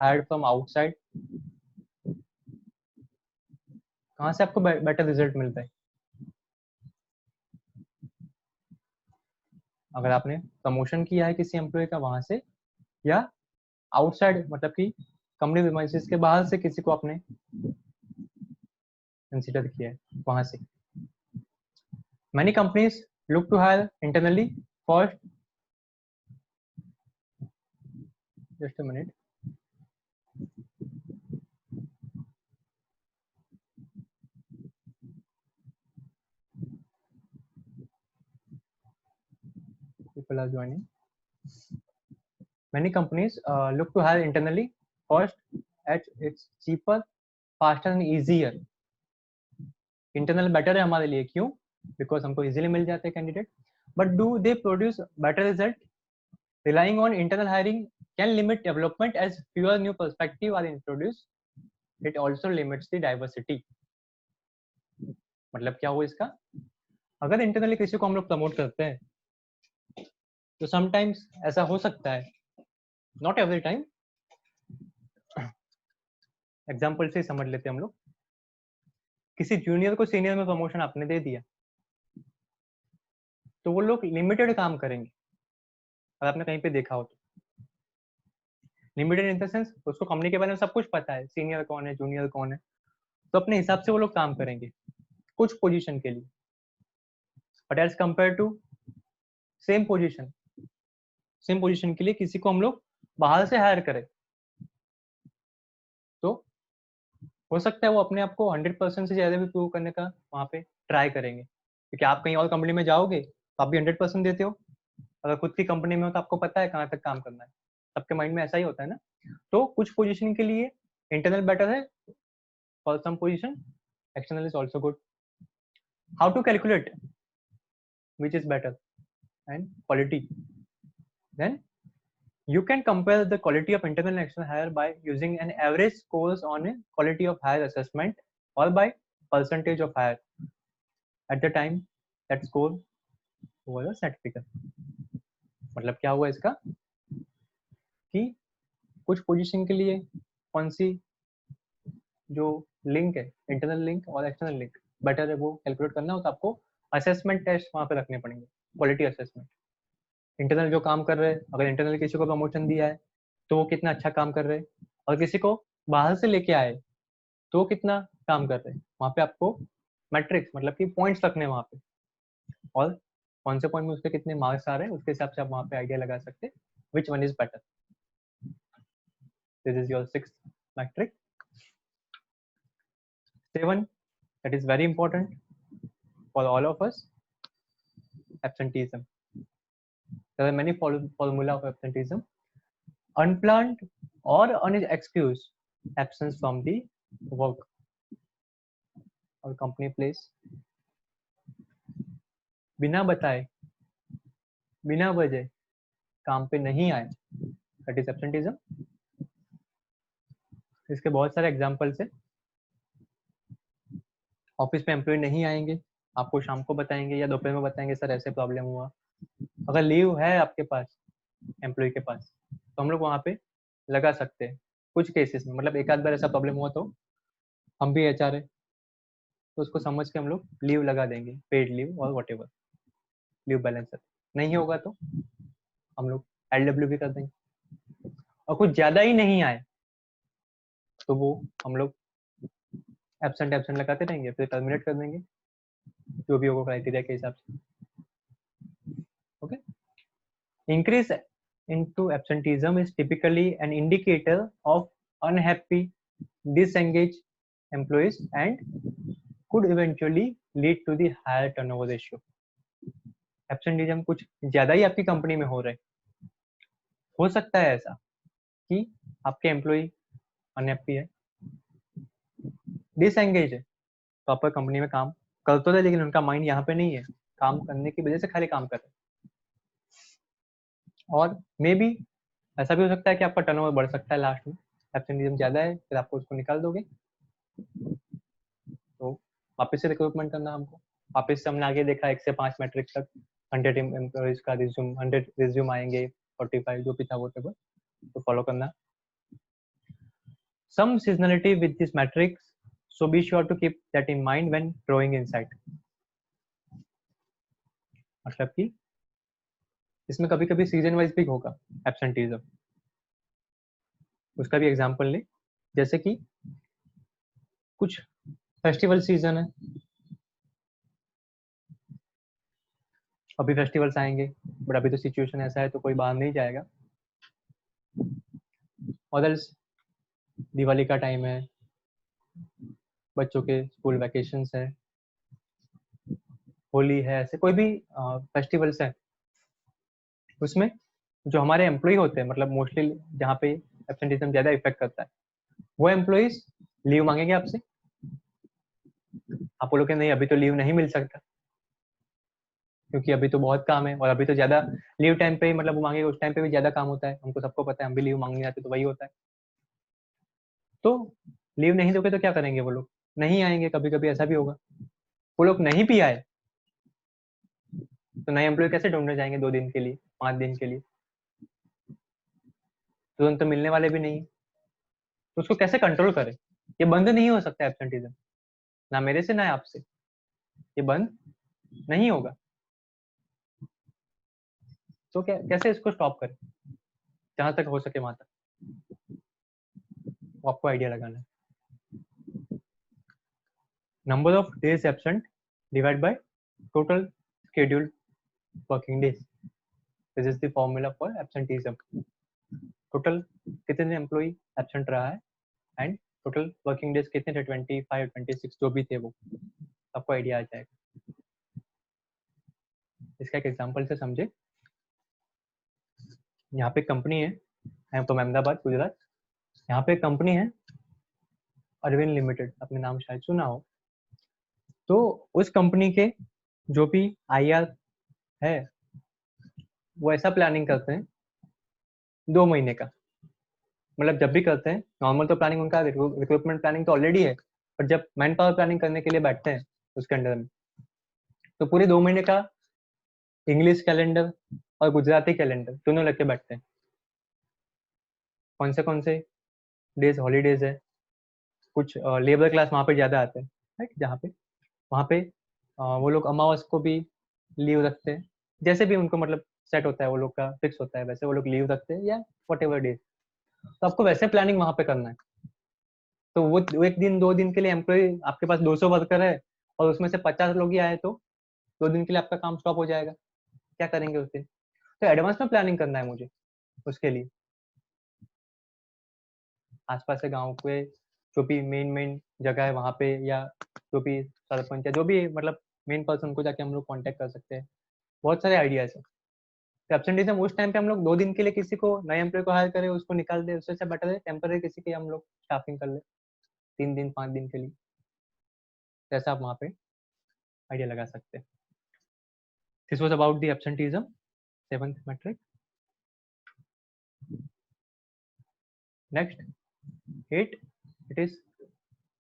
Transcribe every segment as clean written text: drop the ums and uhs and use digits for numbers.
Hired from outside, कहाँ से आपको बेटर रिजल्ट मिलता है? अगर आपने प्रमोशन किया है किसी एम्प्लॉय का वहां से, या आउटसाइड मतलब कि कंपनी प्रीमाइसेस के बाहर से किसी को आपने कंसीडर किया है वहां से। Many companies look to hire internally first. Just a minute. People are joining. Many companies look to hire internally first as it's cheaper, faster and easier. Internal better है हमारे लिए, क्यों? Because हमको easily मिल जाते हैं candidate. But do they produce better result? Relying on internal hiring can limit development as fewer new perspectives are introduced. It also limits the diversity. मतलब क्या हुआ इसका? अगर इंटरनली किसी को हम लोग प्रमोट करते हैं तो समटाइम्स ऐसा हो सकता है, नॉट एवरी टाइम, एग्जाम्पल से समझ लेते हैं हम लोग, किसी जूनियर को सीनियर में प्रमोशन आपने दे दिया तो वो लोग लिमिटेड काम करेंगे। अगर आपने कहीं पे देखा हो तो लिमिटेड इन द सेंस उसको कंपनी के बारे में सब कुछ पता है, सीनियर कौन है जूनियर कौन है, तो अपने हिसाब से वो लोग काम करेंगे कुछ पोजीशन के लिए। But as compare to same position के लिए किसी को हम लोग बाहर से हायर करें तो हो सकता है वो अपने आप को 100% से ज्यादा भी प्रूव करने का वहां पे ट्राई करेंगे, क्योंकि आप कहीं और कंपनी में जाओगे तो आप भी 100% देते हो। अगर खुद की कंपनी में हो तो आपको पता है कहाँ तक काम करना है, सबके माइंड में ऐसा ही होता है ना। तो कुछ पोजीशन के लिए इंटरनल बेटर है, for some position external is also good. How to calculate which is better and quality? Then you can compare the quality of internal and external hire by using an average scores on a quality of hire assessment or by percentage of hire at the time that score was a certificate. मतलब क्या हुआ इसका कि कुछ position के लिए कौन सी जो लिंक है, इंटरनल लिंक और एक्सटर्नल लिंक बेटर है, वो कैलकुलेट करना हो तो आपको असेसमेंट टेस्ट वहां पे रखने पड़ेंगे, क्वालिटी असेसमेंट। इंटरनल जो काम कर रहे हैं, अगर इंटरनल किसी को प्रमोशन दिया है तो वो कितना अच्छा काम कर रहे हैं, और किसी को बाहर से लेके आए तो वो कितना काम कर रहे हैं, वहां पे आपको मैट्रिक्स मतलब कि पॉइंट्स रखने हैं वहां पे, और कौन से पॉइंट में उसके कितने मार्क्स आ रहे हैं उसके हिसाब से आप वहां पे आइडिया लगा सकते हैं which one is better. This is your 6th metric. 7, that is very important for all of us, absenteeism. There are many formula of absenteeism: unplanned or unexcused absence from the work or company place, बिना बताए बिना वजह काम पे नहीं आए, that is absenteeism. इसके बहुत सारे एग्जांपल्स है। ऑफिस में एम्प्लॉय नहीं आएंगे, आपको शाम को बताएंगे या दोपहर में बताएंगे सर ऐसे प्रॉब्लम हुआ। अगर लीव है आपके पास एम्प्लॉय के पास तो हम लोग वहाँ पे लगा सकते हैं कुछ केसेस में, मतलब एक आध बार ऐसा प्रॉब्लम हुआ तो हम भी एचआर है तो उसको समझ के हम लोग लीव लगा देंगे, पेड लीव और वट एवर लीव बैलेंसर। नहीं होगा तो हम लोग एलडब्ल्यू भी कर देंगे। और कुछ ज्यादा ही नहीं आए तो वो हम लोग एब्सेंट लगाते रहेंगे, फिर टर्मिनेट कर देंगे जो भी होगा क्राइटेरिया के हिसाब से। Okay, increase into absenteeism is typically an indicator of unhappy, disengaged employees and could eventually lead to the higher turnover ratio. Absenteeism कुछ ज्यादा ही आपकी कंपनी में हो रहा है, हो सकता है ऐसा कि आपके एम्प्लॉय अनहैप्पी है, डिसएंगेज है, प्रॉपर कंपनी में काम कर तो रहे लेकिन उनका माइंड यहाँ पे नहीं है, काम करने की वजह से खाली काम कर रहे हैं। और मे बी ऐसा भी हो सकता है कि आपका टर्नओवर बढ़ सकता है, लास्ट में एब्सेंटीजम ज्यादा है फिर आपको उसको निकाल दोगे तो वापस से रिक्रूटमेंट करना हमको। वापस से हमने आगे देखा 1 से 5 मैट्रिक तक 100 एम्प्लॉइज का रिज्यूम, 100 रिज्यूम आएंगे, 45 जो भी था वो टेबल तो फॉलो करना। some seasonality with this matrix, so be sure to keep that in mind when drawing insight. मतलब कि इसमें कभी कभी सीजन वाइज भी होगा एब्सेंटीज्म, उसका भी एग्जांपल ले, जैसे कि कुछ फेस्टिवल सीजन है, अभी फेस्टिवल्स आएंगे, बट अभी तो सिचुएशन ऐसा है तो कोई बाहर नहीं जाएगा। अदर्स दिवाली का टाइम है, बच्चों के स्कूल वैकेशंस है, होली है, ऐसे कोई भी फेस्टिवल्स है, उसमें जो हमारे एम्प्लॉय होते हैं, मतलब मोस्टली जहाँ पे एब्सेंटिज्म ज्यादा इफेक्ट करता है, वो एम्प्लॉइज लीव मांगेंगे आपसे। आप बोलोगे नहीं अभी तो लीव नहीं मिल सकता क्योंकि अभी तो बहुत काम है, और अभी तो ज्यादा लीव टाइम पे मतलब वो मांगेगा, उस टाइम पे भी ज्यादा काम होता है, हमको सबको पता है, हम भी लीव मांगने जाते तो वही होता है। तो लीव नहीं दोगे तो क्या करेंगे वो लोग, नहीं आएंगे, कभी कभी ऐसा भी होगा वो लोग नहीं भी आए तो नए एम्प्लॉय कैसे ढूंढने जाएंगे 2 दिन के लिए, 5 दिन के लिए, तुरंत तो मिलने वाले भी नहीं है। तो उसको कैसे कंट्रोल करें, ये बंद नहीं हो सकता एब्सेंटिज्म, ना मेरे से ना आपसे, ये बंद नहीं होगा। तो कैसे इसको स्टॉप करें, जहां तक हो सके वहां तक वो आपको आइडिया लगाना है। Number of days absent divide by total scheduled working days, this is the formula for absenteeism। Total कितने दिन एम्प्लॉय एब्सेंट रहा है एंड टोटल वर्किंग डेज कितने थे, 25 26 जो भी थे, वो आपको आइडिया आ जाएगा। इसका एक एग्जांपल से समझे, यहाँ पे कंपनी है, I am from Ahmedabad Gujarat, यहाँ पे कंपनी है अरविंद लिमिटेड, आपने नाम शायद सुना हो। तो उस कंपनी के जो भी IR है वो ऐसा प्लानिंग करते हैं 2 महीने का, मतलब जब भी करते हैं, नॉर्मल तो प्लानिंग उनका रिक्रूटमेंट प्लानिंग तो ऑलरेडी है, पर जब मैन पावर प्लानिंग करने के लिए बैठते हैं उसके अंडर में, तो पूरे 2 महीने का इंग्लिश कैलेंडर और गुजराती कैलेंडर दोनों लग के बैठते हैं, कौन से डेज हॉलीडेज है, कुछ लेबर क्लास वहाँ पे ज़्यादा आते हैं, राइट, जहाँ पे वहाँ पे वो लोग अमावस को भी लीव रखते हैं, जैसे भी उनको मतलब सेट होता है, वो लोग का फिक्स होता है, वैसे वो लोग लीव रखते हैं या वट एवर डेज। तो आपको वैसे प्लानिंग वहाँ पे करना है। तो वो 1 दिन 2 दिन के लिए एम्प्लॉय, आपके पास 200 वर्कर है और उसमें से 50 लोग ही आए तो 2 दिन के लिए आपका काम स्टॉप हो जाएगा, क्या करेंगे उस दिन। तो एडवांस में प्लानिंग करना है मुझे उसके लिए, आसपास के गाँव के जो भी मेन जगह है वहाँ पे, या जो भी सरपंच है, जो भी मतलब मेन पर्सन को जाके हम लोग कांटेक्ट कर सकते हैं, बहुत सारे आइडियाज है। तो एब्सेंटिज्म उस टाइम पे हम लोग 2 दिन के लिए किसी को नए एम्प्लॉय को हायर करें, उसको निकाल दे, उससे बेटर है टेम्पररी किसी की हम लोग स्टाफिंग कर ले 3 दिन 5 दिन के लिए, जैसा आप वहाँ पे आइडिया लगा सकते हैं। This was about the absenteeism 7th metric। Next 8, it is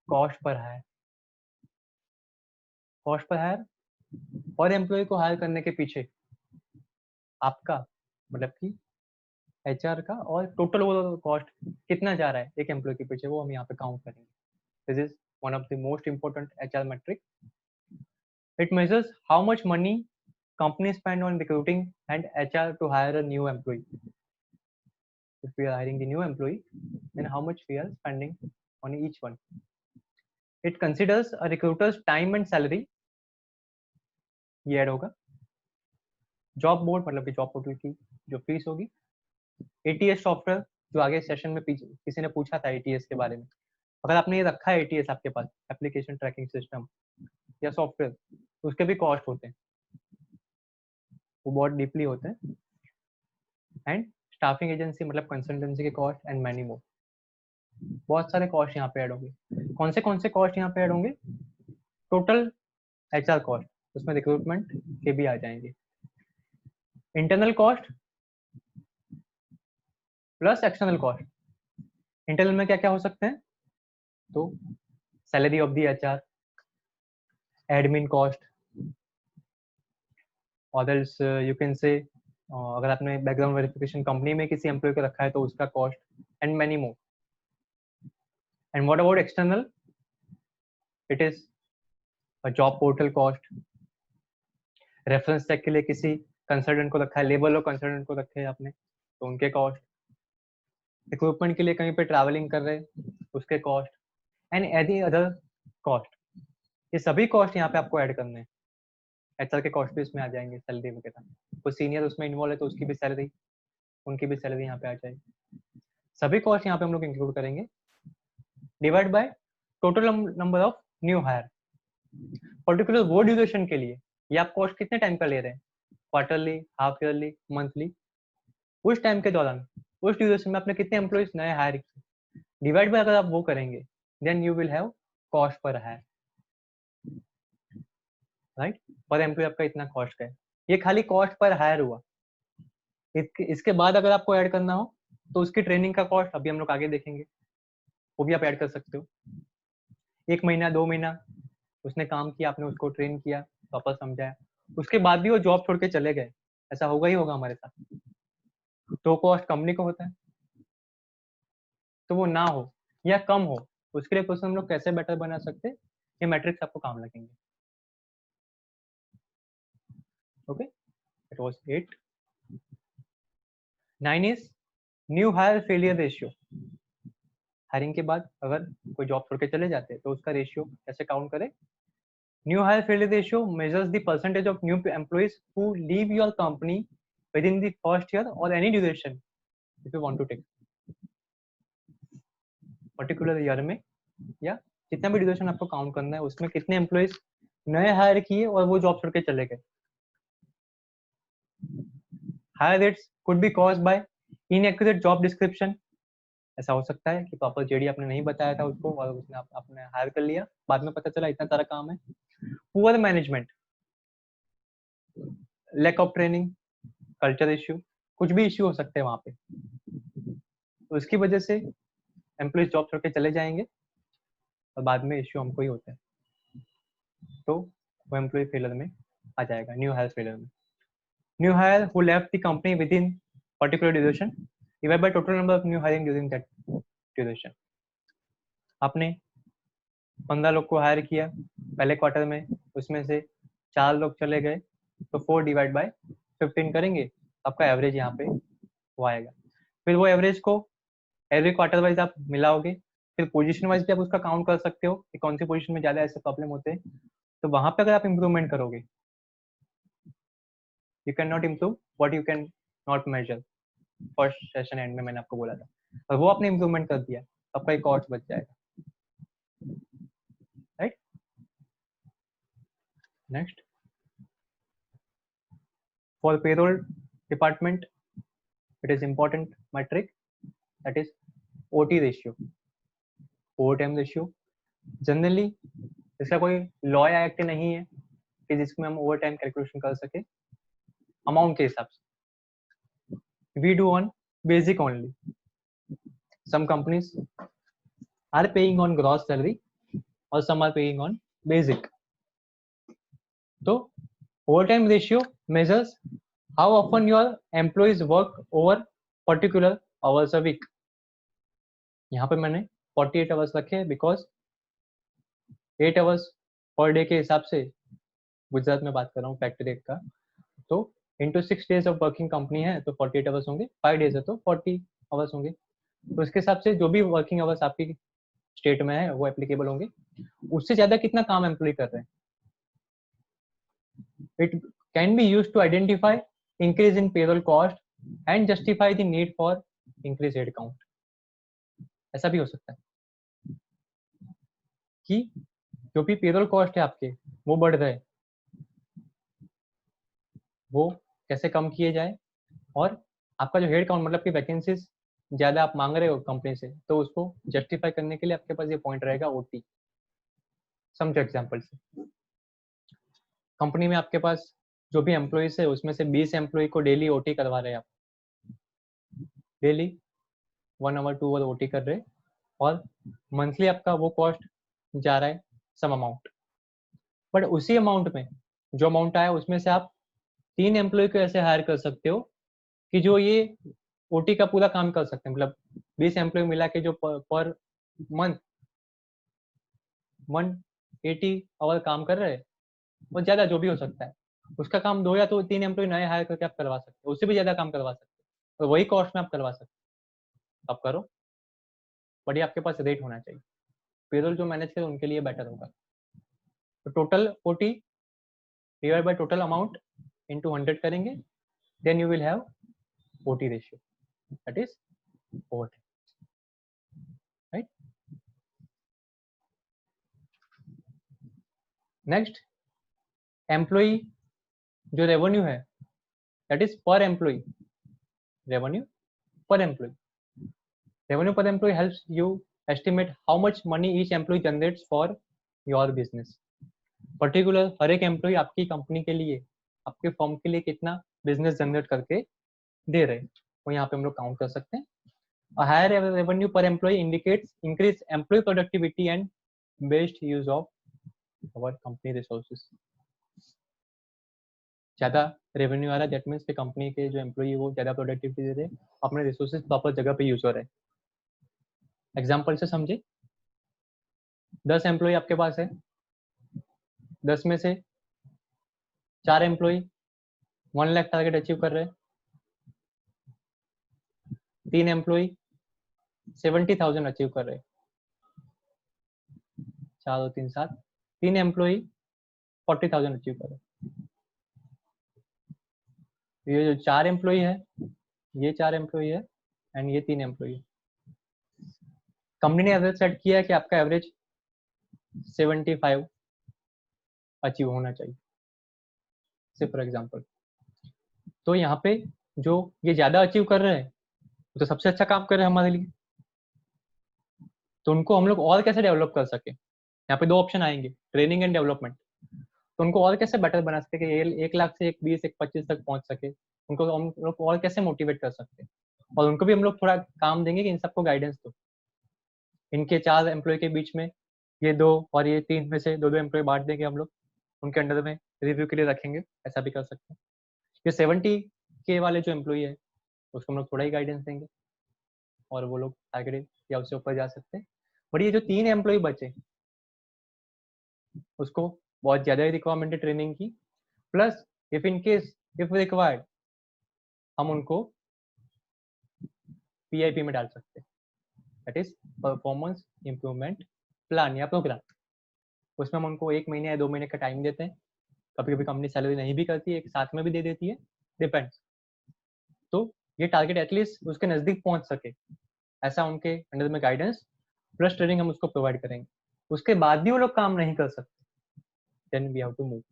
cost per hire. Cost per hire और एम्प्लॉय को हायर करने के पीछे आपका मतलब कि HR का और टोटल ओवरऑल कॉस्ट कितना जा रहा है एक एम्प्लॉय के पीछे, वो हम यहाँ पे काउंट करेंगे। This is one of the most important HR metric। It measures how much money companies spend on recruiting and HR to hire a new employee. If we are hiring the new employee, then how much we are spending on each one. It considers a recruiter's time and salary, ये add होगा, job board मतलब कि job portal की जो fees होगी, ATS software, जो आगे session में किसी ने पूछा था ATS के बारे में, अगर आपने ये रखा है ATS आपके पास, एप्लीकेशन ट्रैकिंग सिस्टम या सॉफ्टवेयर, तो उसके भी कॉस्ट होते हैं, वो बहुत डीपली होते हैं। एंड स्टाफिंग एजेंसी मतलब कंसल्टेंसी के कॉस्ट एंड मैनी मोर, बहुत सारे कॉस्ट यहाँ पे ऐड होंगे। कौन से कॉस्ट यहाँ पे ऐड होंगे, टोटल HR कॉस्ट, उसमें रिक्रूटमेंट के भी आ जाएंगे, internal cost plus external cost. Internal में क्या क्या हो सकते हैं, तो salary of the HR, admin cost, others you can say अगर आपने बैकग्राउंड वेरिफिकेशन कंपनी में किसी एम्प्लॉय को रखा है तो उसका cost and many more. And what about external, it is job portal cost, reference check के लिए किसी कंसल्टेंट को रखा है, लेबर और कंसल्टेंट को रखे हैं आपने तो उनके कॉस्ट, इक्विपमेंट के लिए कहीं पे ट्रैवलिंग कर रहे हैं उसके cost, and any other cost. ये सभी कॉस्ट यहाँ पे आपको ऐड करने हैं। एचआर के कॉस्ट भी इसमें आ जाएंगे, सैलरी वगैरह, कोई सीनियर उसमें इन्वॉल्व है तो उसकी भी सैलरी, उनकी भी सैलरी यहाँ पे आ जाएगी। सभी कॉस्ट यहाँ पे हम लोग इंक्लूड करेंगे, divide by total number of new hire. Particular वो ड्यूरेशन के लिए ये आप कॉस्ट कितने टाइम का ले रहे हैं, क्वार्टरली, हाफ ईयरली, मंथली, उस टाइम के दौरान उस ड्यूरेशन में आपने कितने एम्प्लॉइज नए हायर किए, डिवाइड बाय अगर आप वो करेंगे then you will have cost per hire, right. Per employee आपका इतना कॉस्ट का है, ये खाली कॉस्ट पर हायर हुआ। इसके बाद अगर आपको ऐड करना हो तो उसकी ट्रेनिंग का कॉस्ट अभी हम लोग आगे देखेंगे, वो भी आप ऐड कर सकते हो। 1 महीना 2 महीना उसने काम किया, आपने उसको ट्रेन किया, वापस समझाया, उसके बाद भी वो जॉब छोड़ के चले गए, ऐसा होगा ही होगा हमारे साथ, तो कॉस्ट कंपनी को होता है। तो वो ना हो या कम हो उसके लिए क्वेश्चन हम लोग कैसे बेटर बना सकते हैं, ये मैट्रिक्स आपको काम लगेंगे। Okay, it was 8। 9 is new hire failure ratio. Hiring के बाद अगर कोई जॉब छोड़ के चले जाते हैं तो उसका रेशियो कैसे काउंट करें। New hire failure ratio measures the percentage of new employees who leave your company with in the first year or any duration if you want to take particular year में, या जितना भी duration आपको count करना है उसमें कितने employees नए हायर किए और वो जॉब छोड़ के चले गए। Hire rates could be caused by inaccurate job description, ऐसा हो सकता है कि प्रॉपर जेडी आपने नहीं बताया था उसको और उसने आपने हायर कर लिया, बाद में पता चला इतना सारा काम है। Poor management, lack of training, culture issue, कुछ भी इश्यू हो सकते हैं वहां पे, तो इसकी वजह से एम्प्लॉइज जॉब छोड़ के चले जाएंगे और बाद में इश्यू हमको ही होता है, तो वो एम्प्लॉय फेलर में आ जाएगा, न्यू हायर फेलर में। New hire who left the company with in particular duration divide by total number of new hiring during that duration. आपने 15 लोग को हायर किया पहले क्वार्टर में, उसमें से 4 लोग चले गए, तो 4 डिवाइड बाय 15 करेंगे, आपका एवरेज यहाँ पे वो आएगा। फिर वो एवरेज को एवरी क्वार्टर वाइज आप मिलाओगे, फिर पोजीशन वाइज भी आप उसका काउंट कर सकते हो कि कौन सी पोजीशन में ज्यादा ऐसे प्रॉब्लम होते हैं, तो वहां पे अगर आप इंप्रूवमेंट करोगे, you can not improve what you can not measure. First session end में मैंने आपको बोला था, और वो आपने इंप्रूवमेंट कर दिया, आपका एक कॉस्ट बच जाएगा, right. Next, for payroll department it is important metric, that is OT ratio, overtime ratio। Generally इसका कोई लॉ या एक्ट नहीं है कि जिसमें हम ओवर टाइम कैलकुलेशन कर सके अमाउंट के हिसाब से, we do on basic only. Some companies are paying on gross salary और some are paying on basic. तो overtime ratio measures how often your employees work over particular hours a week. यहाँ पे मैंने 48 hours रखे because 8 hours per day के हिसाब से, गुजरात में बात कर रहा हूँ फैक्ट्री का, तो into 6 days of working company है तो 48 आवर्स होंगे, 5 डेज है तो 40 आवर्स होंगे, तो इसके हिसाब से जो भी वर्किंग आवर्स आपकी स्टेट में है वो एप्लीकेबल होंगे। उससे ज्यादा कितना काम एम्प्लॉय कर रहे हैं, it can be used to identify increase in payroll cost and justify the need for increase head count. ऐसा भी हो सकता है कि जो भी पेरोल कॉस्ट है आपके वो बढ़ रहे हैं, वो कैसे कम किए जाए, और आपका जो हेड काउंट मतलब कि वैकेंसीज ज्यादा आप मांग रहे हो कंपनी से, तो उसको जस्टिफाई करने के लिए आपके पास ये पॉइंट रहेगा ओटी। समझो एग्जांपल से, कंपनी में आपके पास जो भी एम्प्लॉइज है उसमें से 20 एम्प्लॉय को डेली ओटी करवा रहे हैं आप, डेली 1 आवर 2 आवर ओटी कर रहे हैं, और मंथली आपका वो कॉस्ट जा रहा है सम अमाउंट, बट उसी अमाउंट में जो अमाउंट आया उसमें से आप 3 एम्प्लॉय को ऐसे हायर कर सकते हो कि जो ये ओटी का पूरा काम कर सकते हैं, मतलब 20 एम्प्लॉय मिला के जो पर मंथ 180 आवर काम कर रहे हैं, और ज़्यादा जो भी हो सकता है, उसका काम 2 या तो 3 एम्प्लॉय नए हायर करके आप करवा सकते हो, उससे भी ज़्यादा काम करवा सकते हो, और वही कॉस्ट में आप करवा सकते हो। आप करो, बट आपके पास रेट होना चाहिए। पेरोल जो मैनेज करे उनके लिए बेटर होगा। तो total OT divide by total amount into 100 करेंगे, then you will have OT ratio, that is OT, right. Next, employee जो रेवेन्यू है, that is per employee, revenue per employee. Revenue per employee helps you estimate how much money each employee generates for your business. Particular हर एक employ आपकी company के लिए, आपके firm के लिए कितना बिजनेस जनरेट करके दे रहे हैं, वो यहाँ पे हम लोग काउंट कर सकते हैं। A higher revenue per employee indicates increased employee productivity and best use of our company resources. ज़्यादा रेवेन्यू आ रहा है, दैट मीन्स कंपनी के जो एम्प्लॉय वो ज़्यादा प्रोडक्टिविटी दे रहे हैं, अपने रिसोर्सेज प्रॉपर जगह पे यूज हो रहे हैं। एग्जाम्पल से समझे, 10 एम्प्लॉय आपके पास है, 10 में से 4 एम्प्लॉय 1 लाख टारगेट अचीव कर रहे हैं, 3 एम्प्लॉय 70,000 अचीव कर रहे हैं, 4 और 3 7, 3 एम्प्लॉय 40,000 अचीव कर रहे हैं। ये जो 4 एम्प्लॉय है, ये 4 एम्प्लॉय है, एंड ये 3 एम्प्लॉय है। कंपनी ने एवरेज सेट किया है कि आपका एवरेज 75 अचीव होना चाहिए, से फॉर एग्जांपल। तो यहाँ पे जो ये ज्यादा अचीव कर रहे हैं, तो सबसे अच्छा काम कर रहे हैं हमारे लिए, तो उनको हम लोग और कैसे डेवलप कर सके, यहाँ पे 2 ऑप्शन आएंगे, ट्रेनिंग एंड डेवलपमेंट। तो उनको और कैसे बेटर बना सके कि ये 1 लाख से 1 20 1 25 तक पहुंच सके, उनको हम लोग और कैसे मोटिवेट कर सकते हैं, और उनको भी हम लोग थोड़ा काम देंगे कि इन सबको गाइडेंस दो। इनके 4 एम्प्लॉय के बीच में ये 2 और ये 3 में से 2 एम्प्लॉय बांट देंगे हम लोग, उनके अंडर में रिव्यू के लिए रखेंगे, ऐसा भी कर सकते हैं। ये 70K वाले जो एम्प्लॉय है, उसको हम लोग थोड़ा ही गाइडेंस देंगे, और वो लोग टारगेट या उससे ऊपर जा सकते हैं। बट ये जो 3 एम्प्लॉय बचे, उसको बहुत ज्यादा ही रिक्वायरमेंट है ट्रेनिंग की, plus if in case if required हम उनको पीआईपी में डाल सकते हैं, that is performance improvement plan या प्रोग्राम। उसमें हम उनको 1 महीने या 2 महीने का टाइम देते हैं, कभी कभी कंपनी सैलरी नहीं भी करती है, एक साथ में भी दे देती है, डिपेंड्स। तो ये टारगेट एटलीस्ट उसके नजदीक पहुंच सके, ऐसा उनके अंडर में गाइडेंस प्लस ट्रेनिंग हम उसको प्रोवाइड करेंगे। उसके बाद भी वो लोग काम नहीं कर सकते, then we have to move.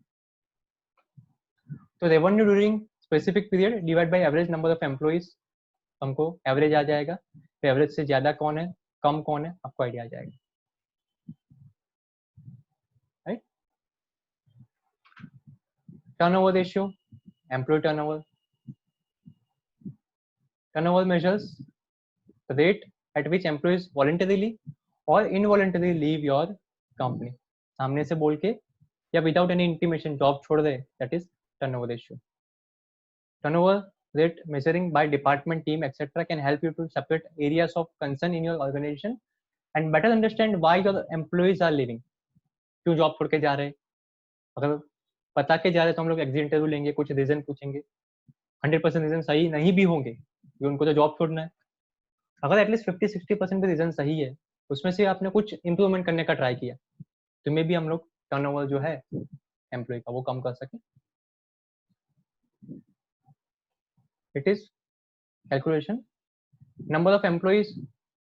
तो revenue during specific period divide by average number of employees, हमको एवरेज आ जाएगा, तो एवरेज से ज्यादा कौन है कम कौन है आपको आइडिया आ जाएगा, right. Turnover ratio, employee turnover. Turnover measures the rate at which employees voluntarily or involuntarily leave your company, सामने से बोल के या without any intimation जॉब छोड़ दे, that is turnover ratio. Turnover rate measuring by department, team, etc. can help you to separate areas of concern in your organization and better understand why your employees are leaving. क्यों job छोड़ के जा रहे हैं, अगर पता के जा रहे हैं तो हम लोग एग्जिट इंटरव्यू लेंगे, कुछ रीजन पूछेंगे, 100% रीजन सही नहीं भी होंगे कि उनको तो जॉब छोड़ना है, अगर एटलीस्ट 50-60% भी रीजन सही है, उसमें से आपने कुछ इंप्रूवमेंट करने का ट्राई किया, तो मे भी हम लोग टर्नओवर जो है एम्प्लॉय का वो कम कर सके। It is calculation number of employees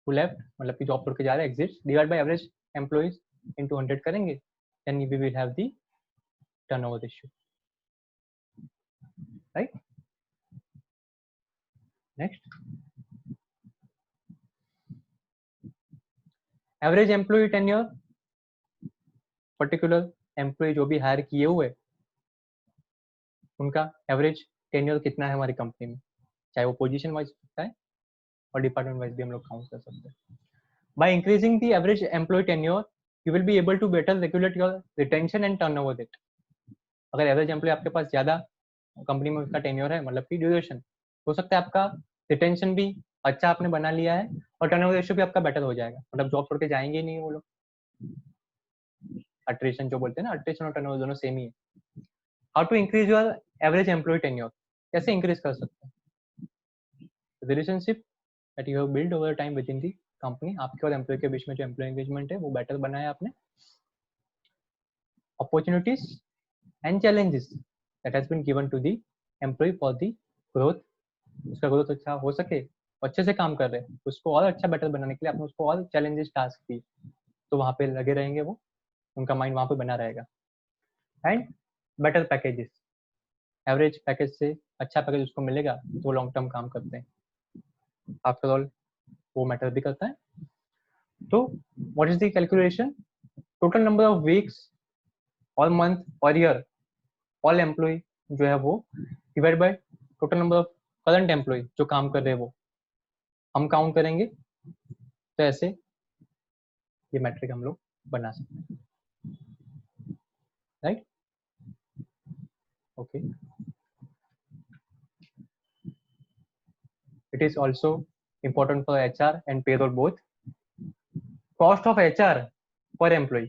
who left, मतलब कि जॉब छोड़ के जा रहे हैं, exit, divide by average employees into 100 करेंगे, then we will have the turnover ratio, right. Next, average employee tenure, particular employee जो भी हायर किए हुए उनका एवरेज टेन्योर कितना है हमारी कंपनी में, चाहे वो पोजीशन वाइज होता है और डिपार्टमेंट वाइज भी हम लोग काउंट कर सकते हैं। By increasing the average employee tenure you will be able to better regulate your retention and turnover rate. अगर एवरेज एम्प्लॉय आपके पास ज्यादा कंपनी में उसका टेन्योर है, मतलब कि ड्यूरेशन, हो सकता है आपका रिटेंशन भी अच्छा आपने बना लिया है और टर्नओवर रेशियो भी आपका बेटर हो जाएगा, मतलब जॉब छोड़ के जाएंगे ही नहीं वो लोग। अट्रिशन जो बोलते हैं ना, अट्रिशन और टर्नओवर दोनों सेम ही है. How to increase your average employee tenure, कैसे इंक्रीज कर सकते हैं? Relationship that you have build over time within the company, आपके और एम्प्लॉय के बीच में जो एम्प्लॉय एंगेजमेंट है वो बेटर बनाया आपने. Opportunities and challenges that has been given to the employee for the growth, उसका ग्रोथ अच्छा हो सके, अच्छे से काम कर रहे हैं, उसको और अच्छा बेटर बनाने के लिए आपने उसको और चैलेंजेस टास्क दिए, तो वहाँ पे लगे रहेंगे वो, उनका माइंड वहाँ पे बना रहेगा. And better packages, average package से अच्छा पैकेज उसको मिलेगा तो लॉन्ग टर्म काम करते हैं. आफ्टर ऑल वो मैटर भी करता है. तो what is the calculation? Total number of weeks और मंथ और ईयर ऑल एम्प्लॉय जो है वो divide by total number of current employee जो काम कर रहे हैं वो हम काउंट करेंगे. तो ऐसे ये मैट्रिक हम लोग बना सकते हैं. Right? Okay. It is also important for HR and payroll both. Cost of HR per employee.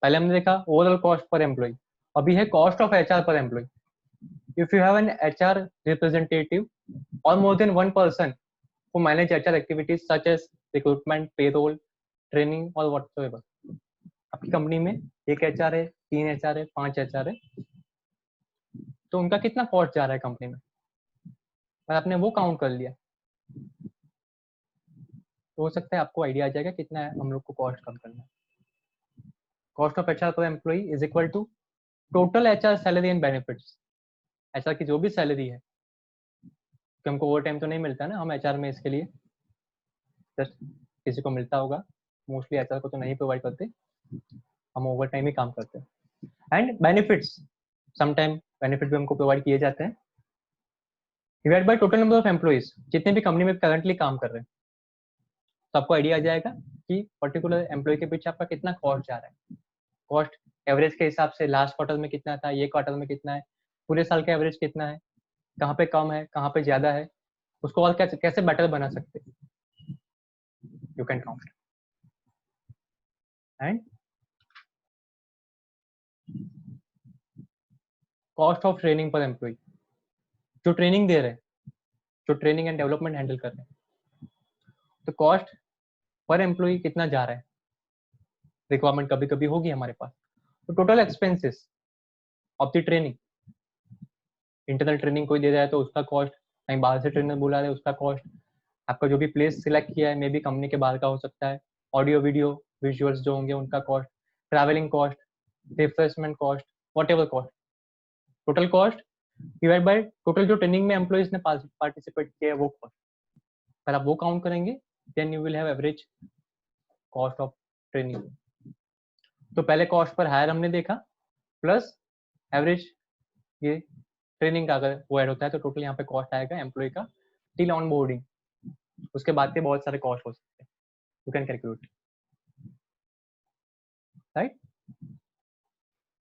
पहले हमने देखा ओवरऑल कॉस्ट पर एम्प्लॉय, अभी है cost of HR per employ. If you have an HR representative or more than one person who manage HR activities such as recruitment, payroll, training or whatsoever. आपकी company में एक HR है, 3 HR है, 5 HR है, तो उनका कितना cost जा रहा है कंपनी में, और आपने वो काउंट कर लिया, तो हो सकता है आपको आइडिया आ जाएगा कितना है हम लोग को कॉस्ट कम करना है. Cost of HR per employee is equal to total HR salary and benefits. HR की जो भी सैलरी है, कि हमको ओवर टाइम तो नहीं मिलता ना हम HR में, इसके लिए जस्ट किसी को मिलता होगा, मोस्टली HR को तो नहीं प्रोवाइड करते, हम ओवर टाइम ही काम करते हैं. एंड बेनिफिट्स, समटाइम बेनिफिट भी हमको प्रोवाइड किए जाते हैं. Divide by total number of employees, जितने भी कंपनी में करंटली काम कर रहे हैं, तो आपको आइडिया आ जाएगा कि पर्टिकुलर एम्प्लॉय के पीछे आपका कितना कॉस्ट जा रहा है. कॉस्ट एवरेज के हिसाब से लास्ट क्वार्टर में कितना था, ये क्वार्टर में कितना है, पूरे साल का एवरेज कितना है, कहाँ पे कम है, कहाँ पे ज्यादा है, उसको और कैसे बेटर बना सकते हैं, you can count. And cost of training पर एम्प्लॉय, जो ट्रेनिंग दे रहे हैं, जो ट्रेनिंग एंड डेवलपमेंट हैंडल कर रहे हैं, तो कॉस्ट पर एम्प्लॉय कितना जा रहा है, रिक्वायरमेंट कभी कभी होगी हमारे पास, तो total expenses of the training, internal training कोई दे रहा है तो उसका कॉस्ट, कहीं बाहर से ट्रेनर बुला रहे हैं उसका कॉस्ट, आपका जो भी प्लेस सिलेक्ट किया है मे बी कंपनी के बाहर का हो सकता है, ऑडियो वीडियो विजुअल्स जो होंगे उनका cost, travelling cost, refreshment cost, whatever cost, total cost divide by total जो ट्रेनिंग में एम्प्लॉइज ने पार्टिसिपेट किया है वो कॉस्ट. अगर आप वो काउंट करेंगे then you will have average cost of training. तो पहले कॉस्ट पर हायर हमने देखा, प्लस एवरेज ये ट्रेनिंग का अगर वो ऐड होता है तो टोटल यहाँ पे कॉस्ट आएगा एम्प्लॉय का टिल ऑन बोर्डिंग. उसके बाद के बहुत सारे कॉस्ट हो सकते हैं, you can calculate. Right?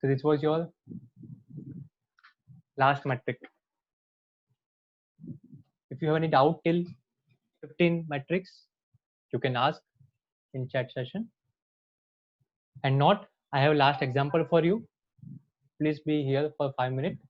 So this was your last metric. If you have any doubt till 15 metrics, you can ask in chat session. And not, I have last example for you. Please be here for 5 minutes.